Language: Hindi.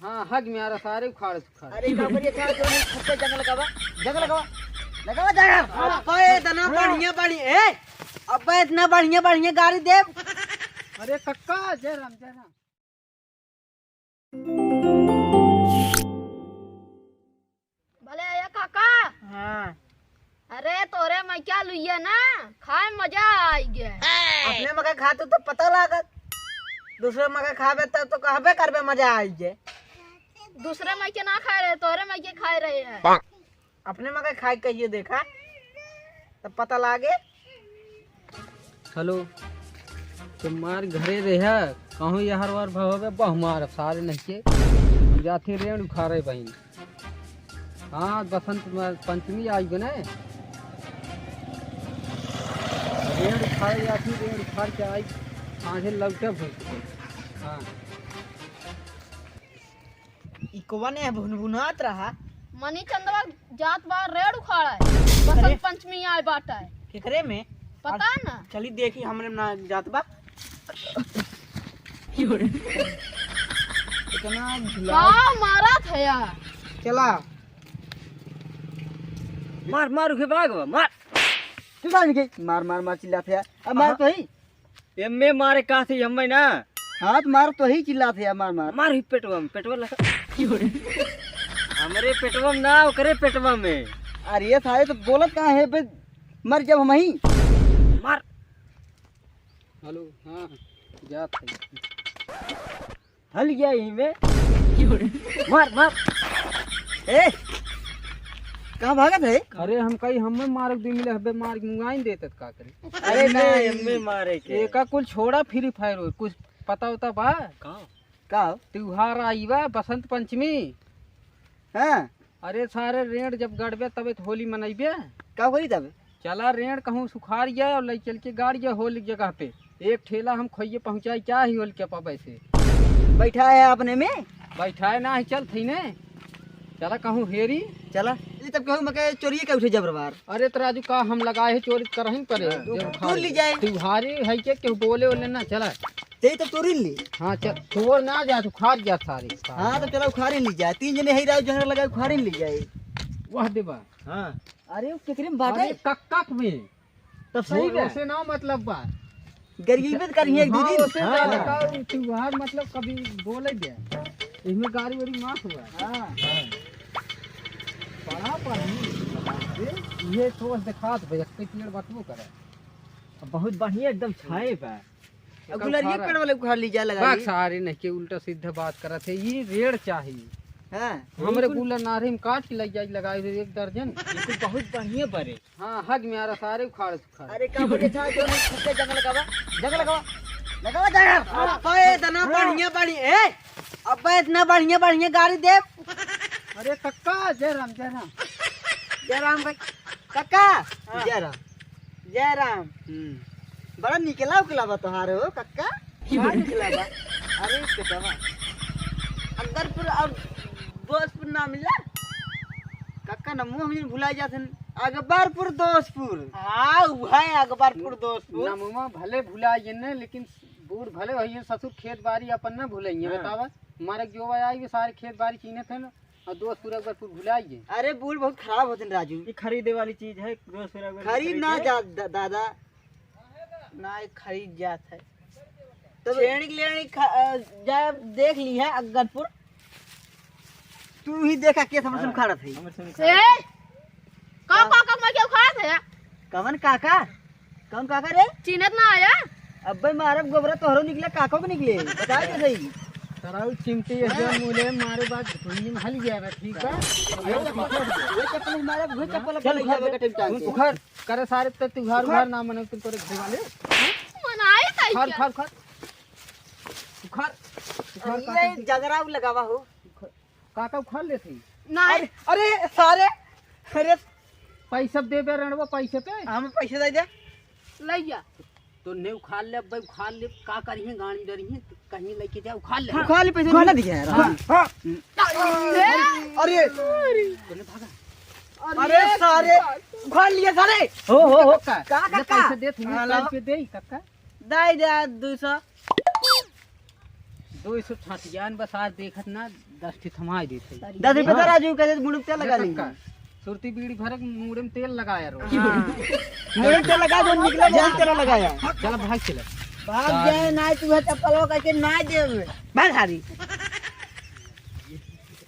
हाँ हग में आ रहा सारे उखाड़ उखाड़। अरे का बढ़िया था जो नहीं खत्ते जंगल लगावा जगह अबे इतना बढ़िया बढ़िया ए अबे इतना बढ़िया बढ़िया गाड़ी दे। अरे कक्का जय राम जय राम। भले आया काका। हाँ अरे तोरे मैं क्या लुइया ना खाए मजा आई गया। अपने मका खाते तो पता लागत दूसरे मका खाबे तब तो कहबे करबे मजा आई जे। दूसरे मैं के ना खा रहे तोरे मैं के खा रहे हैं। अपने मका खाए कहिए देखा तब पता लागे। हेलो तुम्हार घरे रहा कहूँ यार वार भवे बहुमार सारे नहीं के जाते रेण उखाड़े बहन। हाँ बसंत पंचमी आई गए ना रेण उखाड़े जाती रेण उखाड़ के आई आगे लौटे भूल। हाँ इकोवा ने भुनभुनात रहा मनी चंदवा जात बार रेड़ उखाड़ा है बसंत पंचमी आए बाटा है केकरे में पता ना। चली देखी हमरे ना जात बा इतना झुला मारा था यार। चला मार मार उठे भाग मार मार मार मार चिल्लाते हैं। अब मार तो ही एमे मारे का थी हमें ना। हाँ तो मार तो ही चिल्लाते हैं मार मार मार ही पेटवा लगा हमरे पेटवा में ना ओकरे पेटवा में। अरे ये सारे तो बोलत कहाँ है बे मर जब हम ही मार। हेलो हाँ जात हल गया यहीं में मार मार। ए कहाँ भागत है। अरे हम कहीं हमें मार दी मिले हबे मार मुंगाई देते का करे। अरे ना हमें मारे के एका कुल छोड़ा फ्री फायर हो कुछ पता होता बा का त्योहार आई बा बसंत पंचमी। हाँ अरे सारे रेड़ जब गड़बे तबे तो होली मनैबे का करी तब चला रेड़ कहूँ सुखार गया और ले चल के गाड़ी होली जगह पे एक ठेला हम खोइए पहुँचाई क्या ही होल के पापा से बैठा है अपने में बैठाए ना ही चल थी ने चला कहूँ हेरी चला तब कहूँ मके चोरी के उठे जबरवार। अरे तो राजू का हम लगाए है चोरी करही पड़े तू ली जाए त्योहारी है के केहू बोले ओले ना चला ते तो चोरी ली। हाँ चल तोड़ ना जा तू खार जा सारी। हाँ तो चला उखाड़ी ली जाए तीन जने है राव जहर लगा उखाड़ी ली जाए। वह देबा हाँ अरे केकरे में बाटे अरे कक में तब सही है से ना मतलब बा गरीबत करिए एक दो दिन। हाँ त्योहार मतलब कभी बोले गया इसमें गाड़ी वाड़ी माफ हुआ। हाँ पढ़ा पढ़ी ये सोच दिखात भाई पेड़ बतबो करे बहुत बढ़िया एकदम छाए बा गुलरिया पेड़ वाले उखाड़ ली जाए लगा ली। सारे नहीं के उल्टा सीधा बात करत है ये रेड़ चाहिए। हाँ हमरे गुलर नारे में काट के लग जाए लगाए एक दर्जन ये बहुत बढ़िया बरे। हाँ हग में आ रहा सारे उखाड़ उखाड़। अरे का बढ़िया था जो नहीं खत्ते जंगल लगावा अबे इतना बढ़िया बढ़िया ए अबे इतना बढ़िया बढ़िया गाड़ी दे। अरे कक्का जय राम जय राम जय राम भाई काका जय राम बड़ा निकला उकला बा तोहार हो कक्का क्या निकला बा। अरे केतवा अंदरपुर और दोस्तपुर ना मिला कक्का ना मुंह में भुला जाथन अकबरपुर दोस्तपुर। हाँ वह अकबरपुर दोस्तपुर नमुआ भले भुलाइए न लेकिन बूढ़ भले भैया ससुर खेत बाड़ी अपन न भुलाइए। बतावा हमारे जो आई सारे खेत बाड़ी चीने थे ना और दोस्तपुर अकबरपुर भुलाइए। अरे बूढ़ बहुत खराब होते हैं राजू ये खरीदे वाली चीज है दोस्तपुर खरीद ना जा दादा ना खरीद जात है तो लेनी जा देख ली है अकबरपुर तू ही देखा के समझ में खड़ा थी काका मैं क्या खा था कवन काका कौन काका रे चिन्हत ना आया। अब्बे मारब गोबरा तोहरो निकले काको को निकले बता के सही तराउ चिमटी एकदम मुले मारे बाद धुनी में हल गया ठीक है। वो चप्पल मारे वो चप्पल चल जावे कटे टांग के उखर करे सारे तो त्योहार घर ना मने तुम तोरे घर वाले मनाए था खर खर खर उखर ये जगरा लगावा हो काका उखर ले थी नहीं अरे सारे अरे पैसा दे बे रणवा पैसे पे हम पैसे दे दे लइया तो ने उखाड़ ले भाई उखाड़ ले का करिए गाड़ी डरिए कहीं लेके जा उखाड़ ले उखाड़ ले पैसे ना दिखे यार। हां अरे तूने भागा अरे सारे उखाड़ लिए सारे हो काका पैसे दे तुम्हें पे दे काका दाई दे 200 तो इस छठियान बसार देखत ना 10 ठी थमाई देते 10 रुपए तो राजू कैसे मुड़े तेल लगा लेंगे सुरती बीड़ी भरक मुड़े में तेल लगाया रो मुड़े तेल लगा दो निकला बहुत तेल लगाया चल भाग चले भाग जाए ना तू चप्पल करके ना दे भाग हारी